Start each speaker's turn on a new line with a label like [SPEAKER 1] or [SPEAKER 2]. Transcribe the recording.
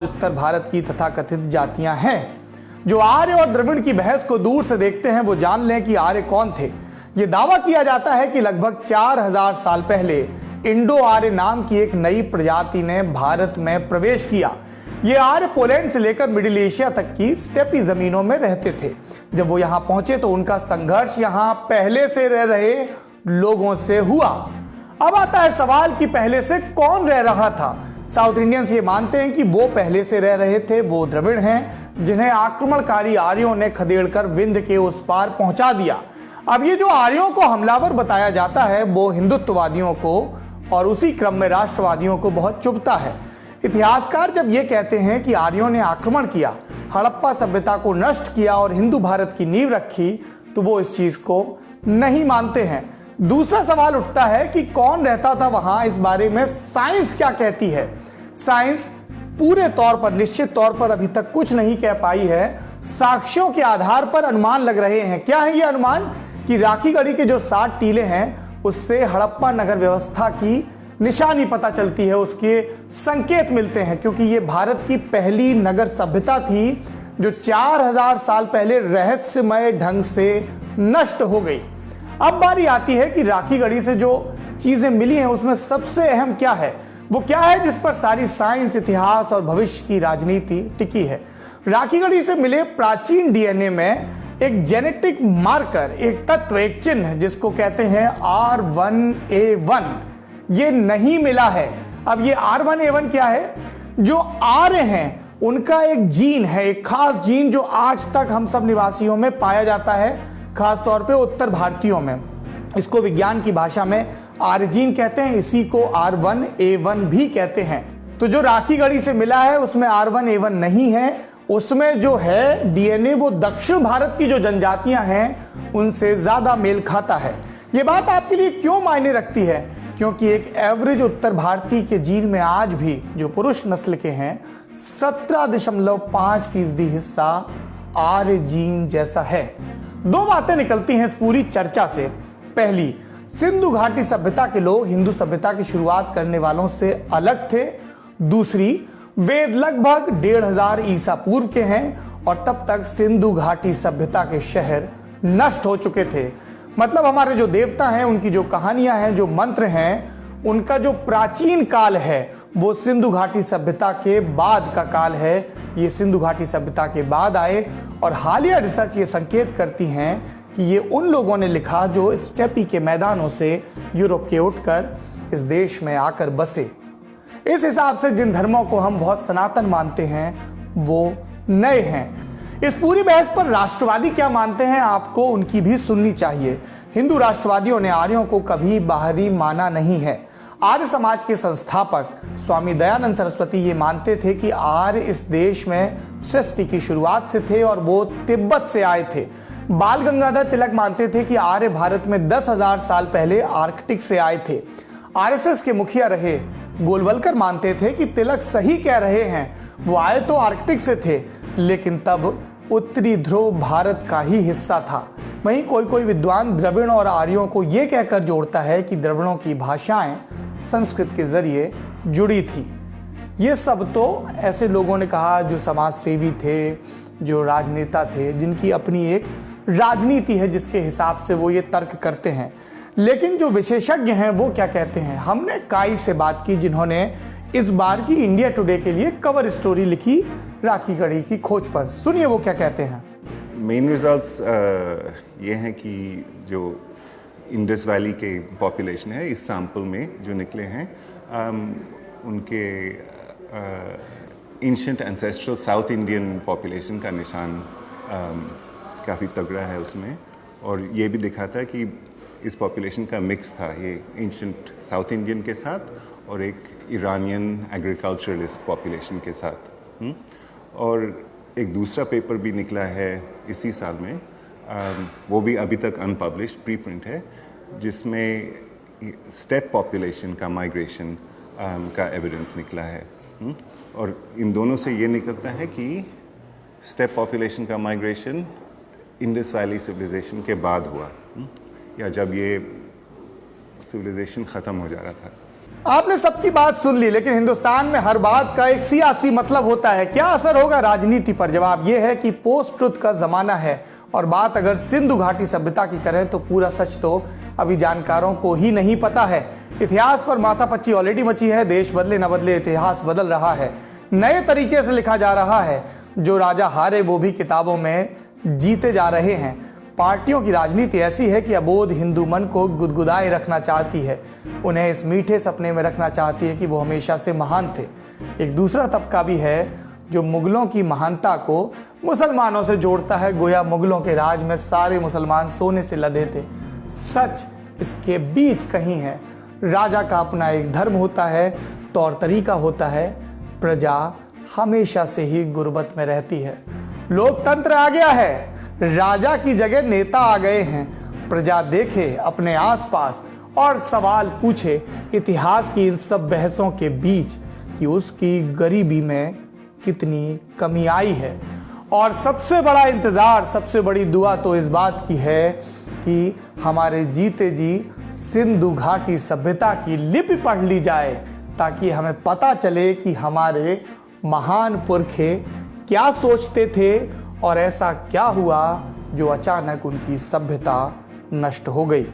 [SPEAKER 1] उत्तर भारत की तथाकथित जातियां हैं। जो आर्य और द्रविड़ की बहस को दूर से देखते हैं वो जान लें कि आर्य कौन थे। ये दावा किया जाता है कि लगभग 4000 साल पहले इंडो आर्य नाम की एक नई प्रजाति ने भारत में प्रवेश किया। ये आर्य पोलैंड से लेकर मिडिल एशिया तक की स्टेपी जमीनों में रहते थे। जब वो यहाँ पहुंचे तो उनका संघर्ष यहाँ पहले से रह रहे लोगों से हुआ। अब आता है सवाल कि पहले से कौन रह रहा था। साउथ इंडियंस ये मानते हैं कि वो पहले से रह रहे थे, वो द्रविड़ हैं जिन्हें आक्रमणकारी आर्यों ने खदेड़कर विंध्य के उस पार पहुंचा दिया। अब ये जो आर्यों को हमलावर बताया जाता है वो हिंदुत्ववादियों को और उसी क्रम में राष्ट्रवादियों को बहुत चुभता है। इतिहासकार जब ये कहते हैं कि आर्यों ने आक्रमण किया, हड़प्पा सभ्यता को नष्ट किया और हिंदू भारत की नींव रखी, तो वो इस चीज को नहीं मानते हैं। दूसरा सवाल उठता है कि कौन रहता था वहां, इस बारे में साइंस क्या कहती है। साइंस पूरे तौर पर निश्चित तौर पर अभी तक कुछ नहीं कह पाई है। साक्ष्यों के आधार पर अनुमान लग रहे हैं। क्या है ये अनुमान? कि राखी गढ़ी के जो 7 टीले हैं उससे हड़प्पा नगर व्यवस्था की निशानी पता चलती है, उसके संकेत मिलते हैं, क्योंकि ये भारत की पहली नगर सभ्यता थी जो 4000 साल पहले रहस्यमय ढंग से नष्ट हो गई। अब बारी आती है कि राखी गढ़ी से जो चीजें मिली हैं उसमें सबसे अहम क्या है, वो क्या है जिस पर सारी साइंस, इतिहास और भविष्य की राजनीति टिकी है। राखी गढ़ी से मिले प्राचीन डीएनए में एक जेनेटिक मार्कर, एक तत्व, एक चिन्ह जिसको कहते हैं R1A1, ये नहीं मिला है। अब ये R1A1 क्या है? जो आर्य हैं उनका एक जीन है, एक खास जीन जो आज तक हम सब निवासियों में पाया जाता है, खास तौर पे उत्तर भारतीयों में। इसको विज्ञान की भाषा में आर्य जीन कहते हैं, इसी को R1A1 भी कहते हैं। तो जो राखी गढ़ी से मिला है उसमें R1A1 नहीं है, उसमें जो है डीएनए वो दक्षिण भारत की जो जनजातियां हैं उनसे ज्यादा मेल खाता है। ये बात आपके लिए क्यों मायने रखती है? क्योंकि एक एवरेज उत्तर भारतीय के जीन में आज भी जो पुरुष नस्ल के हैं 17.5% हिस्सा आर्य जीन जैसा है। 2 बातें निकलती हैं इस पूरी चर्चा से। पहली, सिंधु घाटी सभ्यता के लोग हिंदू सभ्यता की शुरुआत करने वालों से अलग थे। दूसरी, वे लगभग 1500 ईसा पूर्व के हैं और तब तक सिंधु घाटी सभ्यता के शहर नष्ट हो चुके थे। मतलब हमारे जो देवता हैं, उनकी जो कहानियां हैं, जो मंत्र हैं, उनका जो प्राचीन काल है वो सिंधु घाटी सभ्यता के बाद का काल है। ये सिंधु घाटी सभ्यता के बाद आए और हालिया रिसर्च ये संकेत करती हैं कि ये उन लोगों ने लिखा जो स्टेपी के मैदानों से यूरोप के उठकर इस देश में आकर बसे। इस हिसाब से जिन धर्मों को हम बहुत सनातन मानते हैं वो नए हैं। इस पूरी बहस पर राष्ट्रवादी क्या मानते हैं, आपको उनकी भी सुननी चाहिए। हिंदू राष्ट्रवादियों ने आर्यों को कभी बाहरी माना नहीं है। आर्य समाज के संस्थापक स्वामी दयानंद सरस्वती ये मानते थे कि आर्य इस देश में सृष्टि की शुरुआत से थे और वो तिब्बत से आए थे। बाल गंगाधर तिलक मानते थे कि आर्य भारत में 10,000 साल पहले आर्कटिक से आए थे। आरएसएस के मुखिया रहे गोलवलकर मानते थे कि तिलक सही कह रहे हैं, वो आए तो आर्कटिक से थे लेकिन तब उत्तरी ध्रुव भारत का ही हिस्सा था। वहीं कोई विद्वान द्रविड़ और आर्यों को यह कहकर जोड़ता है कि द्रविड़ों की भाषाएं संस्कृत के जरिए जुड़ी थी। ये सब तो ऐसे लोगों ने कहा जो समाज सेवी थे, जो राजनेता थे, जिनकी अपनी एक राजनीति है जिसके हिसाब से वो ये तर्क करते हैं। लेकिन जो विशेषज्ञ हैं वो क्या कहते हैं? हमने काई से बात की जिन्होंने इस बार की इंडिया टुडे के लिए कवर स्टोरी लिखी राखी गढ़ी की खोज पर। सुनिए वो क्या कहते हैं।
[SPEAKER 2] मेन रिजल्ट्स ये हैं कि जो इंडस वैली के पॉपुलेशन है इस सैंपल में जो निकले हैं उनके ancient ancestral south Indian population का निशान काफ़ी तगड़ा है उसमें। और ये भी दिखाता है कि इस पॉपुलेशन का मिक्स था, ये एंशिएंट साउथ इंडियन के साथ और एक ईरानियन एग्रीकल्चरलिस्ट पॉपुलेशन के साथ। और एक दूसरा पेपर भी निकला है इसी साल में, वो भी अभी तक अनपब्लिश्ड प्री प्रिंट है, जिसमें स्टेप पॉपुलेशन का माइग्रेशन का एविडेंस निकला है। और इन दोनों से ये निकलता है कि स्टेप पॉपुलेशन का माइग्रेशन इंडस वैली सिविलाइजेशन के बाद हुआ, या जब ये सिविलाइजेशन ख़त्म हो जा रहा था।
[SPEAKER 1] आपने सबकी बात सुन ली, लेकिन हिंदुस्तान में हर बात का एक सियासी मतलब होता है। क्या असर होगा राजनीति पर? जवाब यह है कि पोस्ट ट्रुथ का जमाना है। और बात अगर सिंधु घाटी सभ्यता की करें तो पूरा सच तो अभी जानकारों को ही नहीं पता है। इतिहास पर माथापच्ची ऑलरेडी मची है। देश बदले न बदले इतिहास बदल रहा है, नए तरीके से लिखा जा रहा है। जो राजा हारे वो भी किताबों में जीते जा रहे हैं। पार्टियों की राजनीति ऐसी है कि अबोध हिंदू मन को गुदगुदाए रखना चाहती है, उन्हें इस मीठे सपने में रखना चाहती है कि वो हमेशा से महान थे। एक दूसरा तबका भी है जो मुगलों की महानता को मुसलमानों से जोड़ता है, गोया मुगलों के राज में सारे मुसलमान सोने से लदे थे। सच इसके बीच कहीं है। राजा का अपना एक धर्म होता है, तौर तरीका होता है। प्रजा हमेशा से ही गुर्बत में रहती है। लोकतंत्र आ गया है, राजा की जगह नेता आ गए हैं। प्रजा देखे अपने आसपास और सवाल पूछे इतिहास की इन सब बहसों के बीच कि उसकी गरीबी में कितनी कमी आई है। और सबसे बड़ा इंतजार, सबसे बड़ी दुआ तो इस बात की है कि हमारे जीते जी सिंधु घाटी सभ्यता की लिपि पढ़ ली जाए, ताकि हमें पता चले कि हमारे महान पुरखे क्या सोचते थे और ऐसा क्या हुआ जो अचानक उनकी सभ्यता नष्ट हो गई।